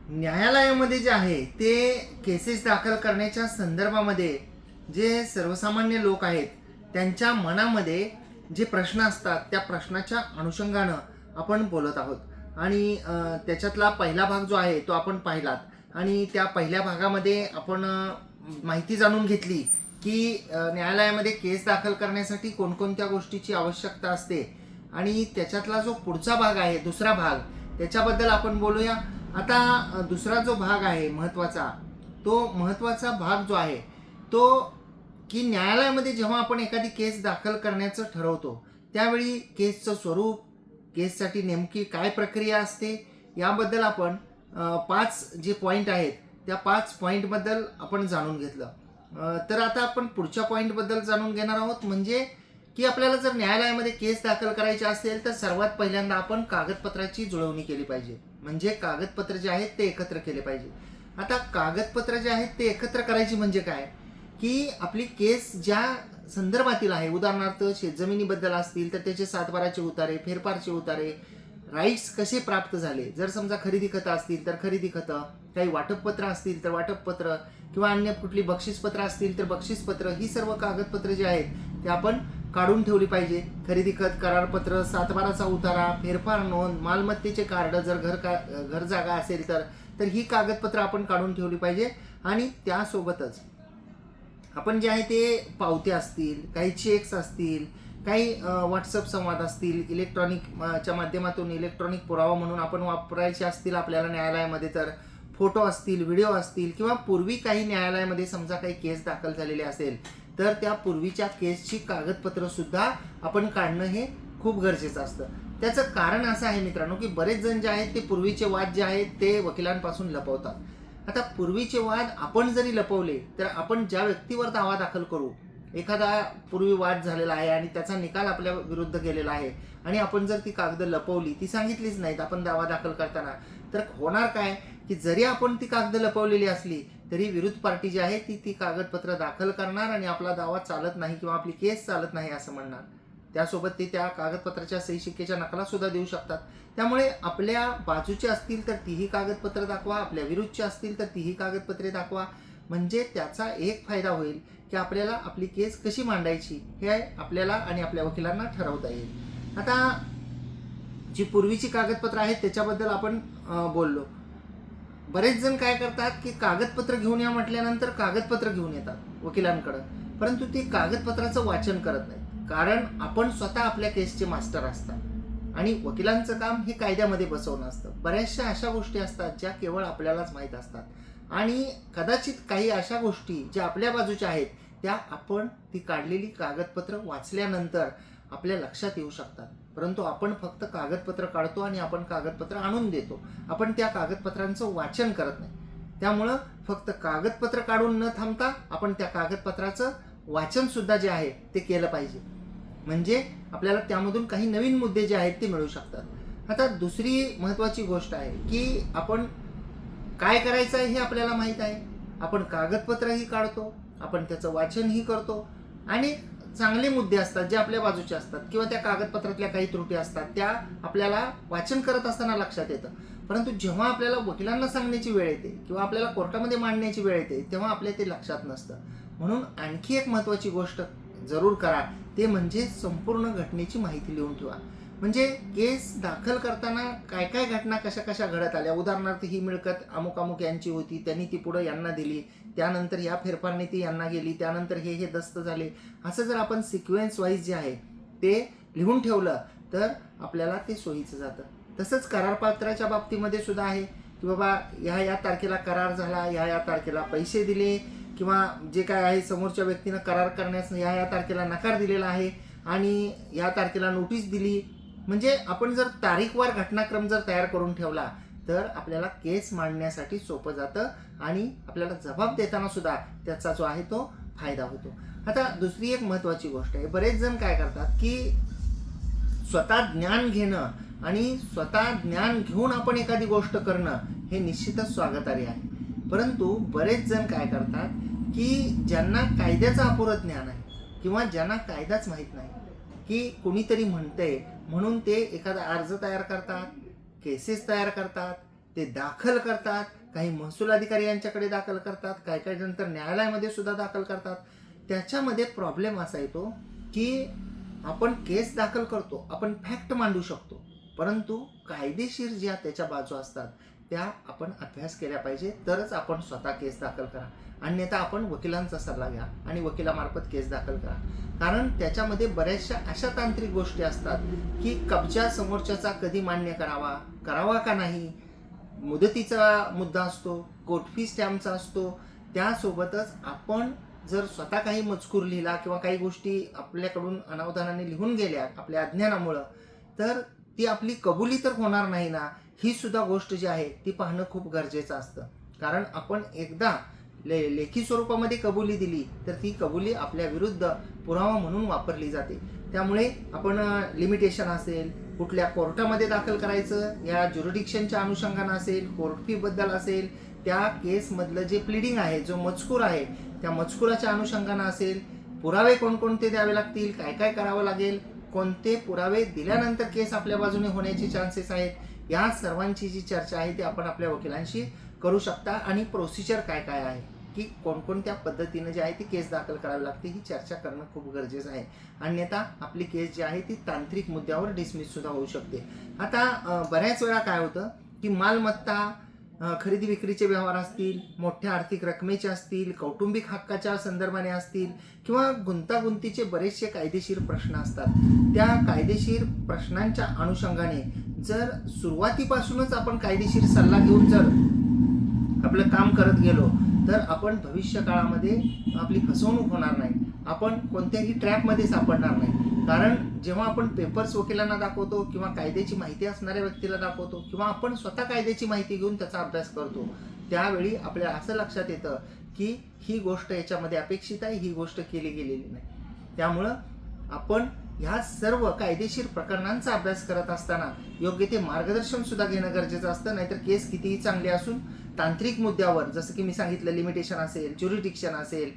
न्यायालयामध्ये जे आहे ते केसेस दाखल करण्याच्या संदर्भामध्ये जे सर्वसामान्य लोक आहेत त्यांच्या मनामध्ये जे प्रश्न असतात त्या प्रश्नाच्या अनुषंगानं आपण बोलत आहोत आणि त्याच्यातला पहिला भाग जो आहे तो आपण पाहिलात आणि त्या पहिल्या भागामध्ये आपण माहिती जाणून घेतली की न्यायालयामध्ये केस दाखल करण्यासाठी कोणकोणत्या गोष्टीची आवश्यकता असते आणि त्याच्यातला जो पुढचा भाग आहे दुसरा भाग त्याच्याबद्दल आपण बोलूया. आता दुसरा जो भाग आहे महत्त्वाचा भाग जो आहे तो की न्यायालयामध्ये जेव्हा आपण एखादी केस दाखल करण्याचं ठरवतो त्यावेळी केसचं स्वरूप, केससाठी नेमकी काय प्रक्रिया असते याबद्दल आपण 5 जे पॉईंट आहेत त्या 5 पॉईंटबद्दल आपण जाणून घेतलं. तर आता आपण पुढच्या पॉईंटबद्दल जाणून घेणार आहोत, म्हणजे की आपल्याला जर न्यायालयामध्ये केस दाखल करायची असेल तर सर्वात पहिल्यांदा आपण कागदपत्राची जुळवणी केली पाहिजे, म्हणजे कागदपत्र जे आहेत ते एकत्र केले पाहिजे. आता कागदपत्र जे आहेत ते एकत्र करायची म्हणजे काय की आपली केस ज्या संदर्भातील आहे, उदाहरणार्थ शेतजमिनीबद्दल असतील तर त्याचे 7/12चे उतारे, फेरफारचे उतारे, राईट्स कसे प्राप्त झाले, जर समजा खरेदी खतं असतील तर खरेदी खतं, काही वाटपपत्र असतील तर वाटपपत्र किंवा अन्य कुठली बक्षीसपत्र असतील तर बक्षीसपत्र, ही सर्व कागदपत्र जे आहेत ते आपण काढून ठेवली पाहिजे. खरेदी खत, करारपत्र, 7/12चा उतारा, फेरफार नोंद, मालमत्तेचे कार्ड, जर घर जागा असेल तर ही कागदपत्र आपण काढून ठेवली पाहिजे. आणि त्यासोबतच आपण जे आहे ते पावत्या असतील, काही चेक्स असतील, काही व्हॉट्सअप संवाद असतील, इलेक्ट्रॉनिकच्या माध्यमातून इलेक्ट्रॉनिक पुरावा म्हणून आपण वापरायचे असतील आपल्याला न्यायालयामध्ये, तर फोटो असतील, व्हिडिओ असतील, किंवा पूर्वी काही न्यायालयामध्ये समजा काही केस दाखल झालेली असेल तर त्या पूर्वीच्या केसची कागदपत्र सुद्धा आपण काढणं हे खूप गरजेचं असतं. त्याचं कारण असं आहे मित्रांनो की बरेच जण जे आहेत ते पूर्वीचे वाद जे आहेत ते वकिलांपासून लपवतात. आता पूर्वीचे वाद आपण जरी लपवले तर आपण ज्या व्यक्तीवर दावा दाखल करू, एखादा पूर्वी वाद झालेला आहे आणि त्याचा निकाल आपल्या विरुद्ध गेलेला आहे आणि आपण जर ती कागद लपवली, ती सांगितलीच नाहीत आपण दावा दाखल करताना, तर होणार काय की जरी आपण ती कागद लपवलेली असली तरी विरुद्ध पार्टी जी आहे ती कागदपत्र दाखल करणार आणि आपला दावा चालत नाही किंवा आपली केस चालत नाही असं म्हणणार. त्यासोबत ते त्या कागदपत्राच्या सही शिक्क्याच्या नकला सुद्धा देऊ शकतात. त्यामुळे आपल्या बाजूचे असतील तर तीही कागदपत्र दाखवा, आपल्या विरुद्धचे असतील तर तीही कागदपत्रे दाखवा, म्हणजे त्याचा एक फायदा होईल की आपल्याला आपली केस कशी मांडायची हे आपल्याला आणि आपल्या वकिलांना ठरवता येईल. आता जी पूर्वीची कागदपत्र आहेत त्याच्याबद्दल आपण बोललो. बरेच जण काय करतात की कागदपत्र घेऊन या म्हटल्यानंतर कागदपत्र घेऊन येतात वकिलांकडे, परंतु ते कागदपत्राचं वाचन करत नाहीत, कारण आपण स्वतः आपल्या केसचे मास्टर असतात आणि वकिलांचं काम हे कायद्यामध्ये बसवणं असतं. बऱ्याचशा अशा गोष्टी असतात ज्या केवळ आपल्यालाच माहीत असतात आणि कदाचित काही अशा गोष्टी ज्या आपल्या बाजूच्या आहेत त्या आपण ती काढलेली कागदपत्र वाचल्यानंतर आपल्या लक्षात येऊ शकतात, परंतु आपण फक्त कागदपत्र काढतो आणि आपण कागदपत्र आणून देतो, आपण त्या कागदपत्रांचं वाचन करत नाही. त्यामुळं फक्त कागदपत्र काढून न थांबता आपण त्या कागदपत्राचं वाचन सुद्धा जे आहे ते केलं पाहिजे, म्हणजे आपल्याला त्यामधून काही नवीन मुद्दे जे आहेत ते मिळू शकतात. आता दुसरी महत्त्वाची गोष्ट आहे की आपण काय करायचं आहे हे आपल्याला माहीत आहे, आपण कागदपत्रही काढतो, आपण त्याचं वाचनही करतो आणि चांगले मुद्दे असतात जे आपल्या बाजूचे असतात किंवा त्या कागदपत्रातल्या काही त्रुटी असतात त्या आपल्याला वाचन करत असताना लक्षात येतं, परंतु जेव्हा आपल्याला वकिलांना सांगण्याची वेळ येते किंवा आपल्याला कोर्टामध्ये मांडण्याची वेळ येते तेव्हा आपल्या ते लक्षात नसतं. म्हणून आणखी एक महत्त्वाची गोष्ट जरूर करा, ते म्हणजे संपूर्ण घटनेची माहिती लिहून ठेवा. म्हणजे केस दाखल करताना काय काय घटना कशा कशा घडत आल्या, उदाहरणार्थ ही मिळकत अमुक अमुक यांची होती, त्यांनी ती पुढे यांना दिली, त्यानंतर या फेरफारने ती यांना गेली, त्यानंतर हे दस्त झाले, असं जर आपण सिक्वेन्स वाईज जे आहे ते लिहून ठेवलं तर आपल्याला ते सोयीचं जातं. तसंच करारपत्राच्या बाबतीमध्ये सुद्धा आहे की बाबा ह्या तारखेला करार झाला, ह्या तारखेला पैसे दिले, किंवा जे काय आहे समोरच्या व्यक्तीनं करार करण्यास ह्या तारखेला नकार दिलेला आहे आणि ह्या तारखेला नोटीस दिली. म्हणजे आपण जर तारीखवार घटनाक्रम जर तयार करून ठेवला तर आपल्याला केस मांडण्यासाठी सोपं जातं आणि आपल्याला जबाब देताना सुद्धा त्याचा जो आहे तो फायदा होतो. आता दुसरी एक महत्त्वाची गोष्ट आहे, बरेच जण काय करतात की स्वतः ज्ञान घेणं आणि स्वतः ज्ञान घेऊन आपण एखादी गोष्ट करणं हे निश्चितच स्वागतार्ह आहे, परंतु बरेच जण काय करतात की ज्यांना कायद्याचं अपुरं ज्ञान आहे किंवा ज्यांना कायदाच माहीत नाही की कोणीतरी म्हणतंय म्हणून ते एखादा अर्ज तयार करतात, केसेस तयार करतात, ते दाखल करतात काही महसूल अधिकारी यांच्याकडे दाखल करतात, काही काही नंतर न्यायालयामध्ये सुद्धा दाखल करतात. त्याच्यामध्ये प्रॉब्लेम असा येतो की आपण केस दाखल करतो, आपण फॅक्ट मांडू शकतो, परंतु कायदेशीर ज्या त्याच्या बाजू असतात त्या आपण अभ्यास केल्या पाहिजे, तरच आपण स्वतः केस दाखल करा. अन्यथा आपण वकिलांचा सल्ला घ्या आणि वकिलामार्फत केस दाखल करा. कारण त्याच्यामध्ये बऱ्याचशा अशा तांत्रिक गोष्टी असतात की कब्जा समोरच्याचा कधी मान्य करावा का नाही, मुदतीचा मुद्दा असतो, कोर्ट फी स्टॅम्पचा असतो. त्यासोबतच आपण जर स्वतः काही मजकूर लिहिला किंवा काही गोष्टी आपल्याकडून अनावधानाने लिहून गेल्या आपल्या अज्ञानामुळं, तर ती आपली कबुली तर होणार नाही ना, ही सुद्धा गोष्ट जी आहे ती पाहणं खूप गरजेचं असतं. कारण आपण एकदा लेखी स्वरूपामध्ये कबुली दिली तर ती कबुली आपल्या विरुद्ध पुरावा म्हणून वापरली जाते. त्यामुळे आपण लिमिटेशन असेल, कुठल्या कोर्टामध्ये दाखल करायचं या ज्युरिडिक्शनच्या अनुषंगानं असेल, कोर्ट फीबद्दल असेल, त्या केसमधलं जे प्लिडिंग आहे, जो मजकूर आहे त्या मजकुराच्या अनुषंगानं असेल, पुरावे कोणकोणते द्यावे लागतील, काय काय करावं लागेल, कोणते पुरावे दिल्यानंतर केस आपल्या बाजूने होण्याचे चान्सेस आहेत, या सर्वांची जी चर्चा आहे ती आपण आपल्या वकिलांशी करू शकता. आणि प्रोसिजर काय काय आहे की कोणकोणत्या पद्धतीने जे आहे ती केस दाखल करावी लागते ही चर्चा करणं खूप गरजेचं आहे. अन्यथा आपली केस जी आहे ती तांत्रिक मुद्द्यावर डिसमिस सुद्धा होऊ शकते. आता बऱ्याच वेळा काय होतं की मालमत्ता, खरेदी विक्रीचे व्यवहार असतील, मोठ्या आर्थिक रकमेचे असतील, कौटुंबिक हक्काच्या संदर्भाने असतील किंवा गुंतागुंतीचे बरेचसे कायदेशीर प्रश्न असतात. त्या कायदेशीर प्रश्नांच्या अनुषंगाने जर सुरुवातीपासूनच आपण कायदेशीर सल्ला घेऊन जर आपलं काम करत गेलो तर आपण भविष्य काळामध्ये आपली फसवणूक होणार नाही, आपण कोणत्याही ट्रॅपमध्ये सापडणार नाही. कारण जेव्हा आपण पेपर्स वकिलांना दाखवतो किंवा कायद्याची माहिती असणाऱ्या व्यक्तीला दाखवतो किंवा आपण स्वतः कायद्याची माहिती घेऊन त्याचा अभ्यास करतो, त्यावेळी आपल्याला असं लक्षात येतं की ही गोष्ट याच्यामध्ये अपेक्षित आहे, ही गोष्ट केली गेलेली नाही. त्यामुळं आपण ह्या सर्व कायदेशीर प्रकरणांचा अभ्यास करत असताना योग्य ते मार्गदर्शन सुद्धा घेणं गरजेचं असतं. नाहीतर केस कितीही चांगली असून तांत्रिक मुद्द्यावर, जसं की मी सांगितलं, लिमिटेशन असेल, ज्युरिडिक्शन असेल,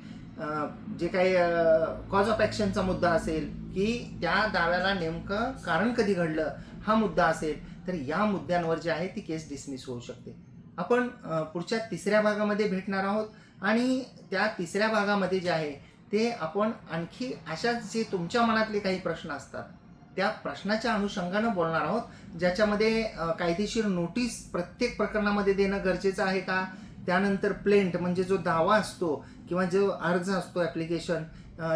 जे काही कॉज ऑफ ॲक्शनचा मुद्दा असेल की त्या दाव्याला नेमकं कारण कधी घडलं हा मुद्दा असेल, तर या मुद्द्यांवर जे आहे ती केस डिसमिस होऊ शकते. आपण पुढच्या तिसऱ्या भागामध्ये भेटणार आहोत आणि त्या तिसऱ्या भागामध्ये जे आहे ते आपण आणखी अशाच जे तुमच्या मनातले काही प्रश्न असतात त्या प्रश्नाच्या अनुषंगानं बोलणार आहोत, ज्याच्यामध्ये कायदेशीर नोटीस प्रत्येक प्रकरणामध्ये देणं गरजेचं आहे का, त्यानंतर प्लेंट म्हणजे जो दावा असतो किंवा जो अर्ज असतो ॲप्लिकेशन,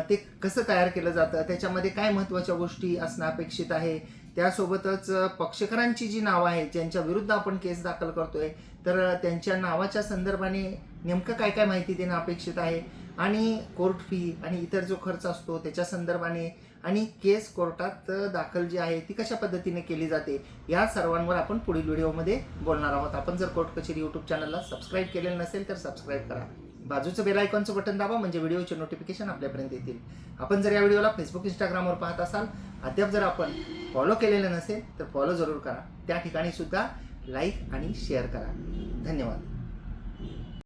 ते कसं तयार केलं जातं, त्याच्यामध्ये काय महत्त्वाच्या गोष्टी असणं अपेक्षित आहे, त्यासोबतच पक्षकारांची जी नावं आहेत ज्यांच्या विरुद्ध आपण केस दाखल करतोय तर त्यांच्या नावाच्या संदर्भाने नेमकं काय काय माहिती देणं अपेक्षित आहे, आणि कोर्ट फी आणि इतर जो खर्च असतो त्याच्या संदर्भाने, आणि केस कोर्टात दाखल जी आहे ती कशा पद्धतीने केली जाते, या सर्वांवर आपण पुढील व्हिडिओमध्ये बोलणार आहोत. आपण जर कोर्ट कचेरी यूट्यूब चॅनलला सबस्क्राईब केलेलं नसेल तर सबस्क्राईब करा, बाजूचं बेल आयकॉनचं बटन दाबा म्हणजे व्हिडिओचे नोटिफिकेशन आपल्यापर्यंत येतील. आपण जर या व्हिडिओला फेसबुक, इंस्टाग्रामवर पाहत असाल, अद्याप जर आपण फॉलो केलेलं नसेल तर फॉलो जरूर करा. त्या ठिकाणी सुद्धा लाईक आणि शेअर करा. धन्यवाद.